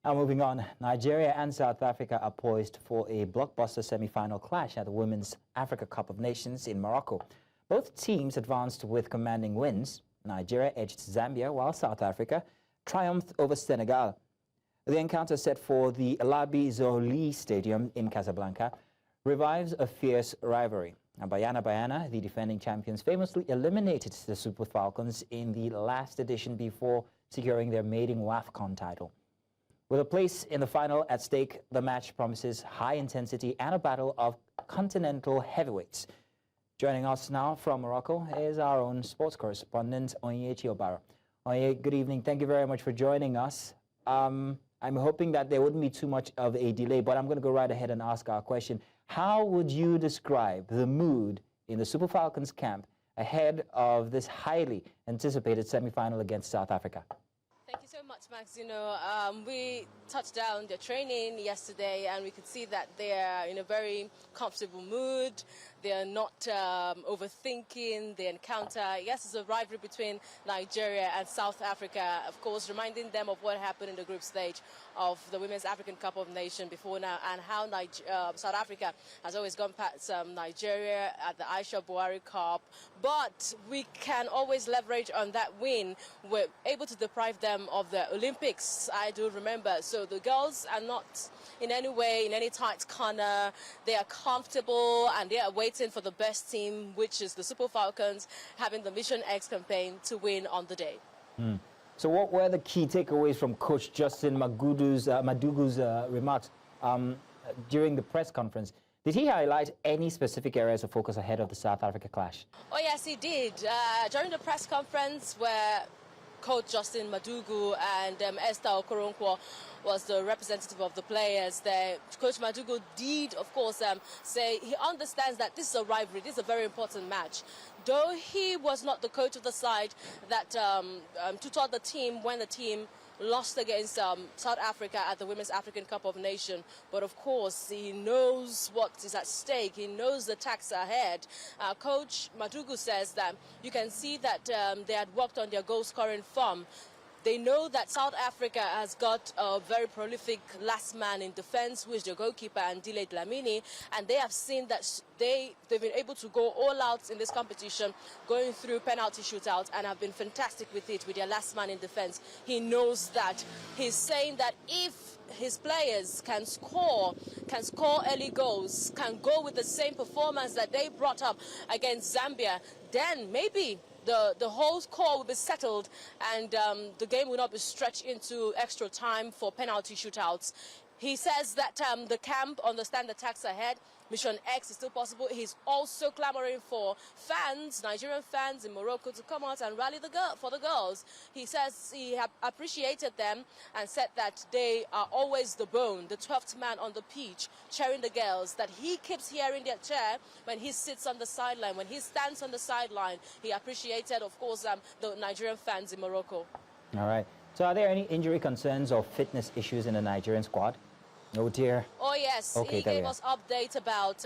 Now moving on, Nigeria and South Africa are poised for a blockbuster semi-final clash at the Women's Africa Cup of Nations in Morocco. Both teams advanced with commanding wins. Nigeria edged Zambia while South Africa triumphed over Senegal. The encounter set for the Alabi Zoli Stadium in Casablanca revives a fierce rivalry. Now, Banyana Banyana, the defending champions, famously eliminated the Super Falcons in the last edition before securing their maiden WAFCON title. With a place in the final at stake, the match promises high intensity and a battle of continental heavyweights. Joining us now from Morocco is our own sports correspondent, Onyinyechi Obaroh. Onye, good evening. Thank you very much for joining us. I'm hoping that there wouldn't be too much of a delay, but I'm going to go right ahead and ask our question. How would you describe the mood in the Super Falcons camp ahead of this highly anticipated semi-final against South Africa? Thank you so much, Max. We touched down their training yesterday and we could see that they're in a very comfortable mood. They're not overthinking the encounter. Yes, it's a rivalry between Nigeria and South Africa, of course, reminding them of what happened in the group stage of the Women's African Cup of Nations before now, and how South Africa has always gone past Nigeria at the Aisha Buhari Cup. But we can always leverage on that win. We're able to deprive them of the Olympics, I do remember. So the girls are not in any way in any tight corner. They are comfortable and they are waiting for the best team, which is the Super Falcons, having the Mission X campaign to win on the day. So what were the key takeaways from Coach Justin Madugu's remarks during the press conference? Did he highlight any specific areas of focus ahead of the South Africa clash? Oh, yes, he did. During the press conference where Coach Justin Madugu and Esther Okoronkwo was the representative of the players there, Coach Madugu did, of course, say he understands that this is a rivalry, this is a very important match. Though he was not the coach of the side that tutored the team when the team lost against South Africa at the Women's African Cup of Nations. But of course, he knows what is at stake. He knows the task ahead. Coach Madugu says that you can see that they had worked on their goal-scoring form. They know that South Africa has got a very prolific last man in defense, who is the goalkeeper, Andile Dlamini, and they have seen that they've been able to go all out in this competition, going through penalty shootouts, and have been fantastic with it, with their last man in defense. He knows that. He's saying that if his players can score early goals, can go with the same performance that they brought up against Zambia, then maybe the whole score will be settled and the game will not be stretched into extra time for penalty shootouts. He says that the camp understand the task ahead. Mission X is still possible. He's also clamoring for fans, Nigerian fans in Morocco, to come out and rally for the girls. He says he appreciated them and said that they are always the bone, the 12th man on the pitch, cheering the girls, that he keeps hearing their cheer when he sits on the sideline, when he stands on the sideline. He appreciated, of course, the Nigerian fans in Morocco. All right. So are there any injury concerns or fitness issues in the Nigerian squad? Oh dear. Oh yes, okay, he gave us update about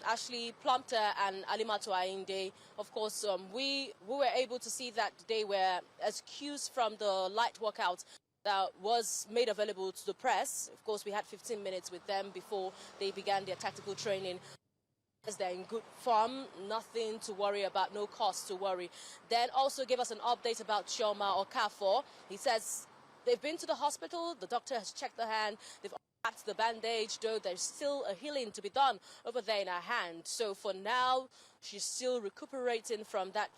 Ashley Plumpton and Alimatu Ainde. Of course, we were able to see that they were excused from the light workout that was made available to the press. Of course, we had 15 minutes with them before they began their tactical training. They're in good form, nothing to worry about, no cause to worry. Then also gave us an update about Chioma Okafor. He says they've been to the hospital, the doctor has checked the hand, they've packed the bandage, though there's still a healing to be done over there in her hand. So for now, she's still recuperating from that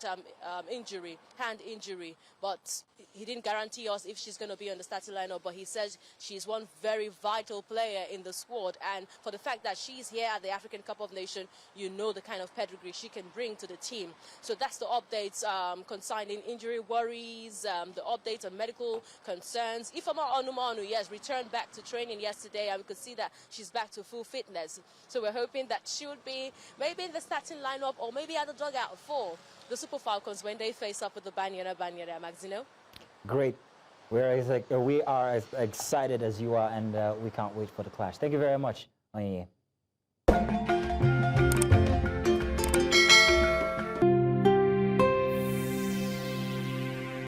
hand injury. But he didn't guarantee us if she's going to be on the starting lineup, but he says she's one very vital player in the squad. And for the fact that she's here at the African Cup of Nations, you know the kind of pedigree she can bring to the team. So that's the updates concerning injury worries, the updates on medical concerns. Ifeoma Onumonu, yes, returned back to training yesterday, and we could see that she's back to full fitness. So we're hoping that she would be maybe in the starting lineup or maybe at the dugout for the Super Falcons when they face up with the Banyana Banyana, Maxino. Great. We are as excited as you are, and we can't wait for the clash. Thank you very much, Onyinye.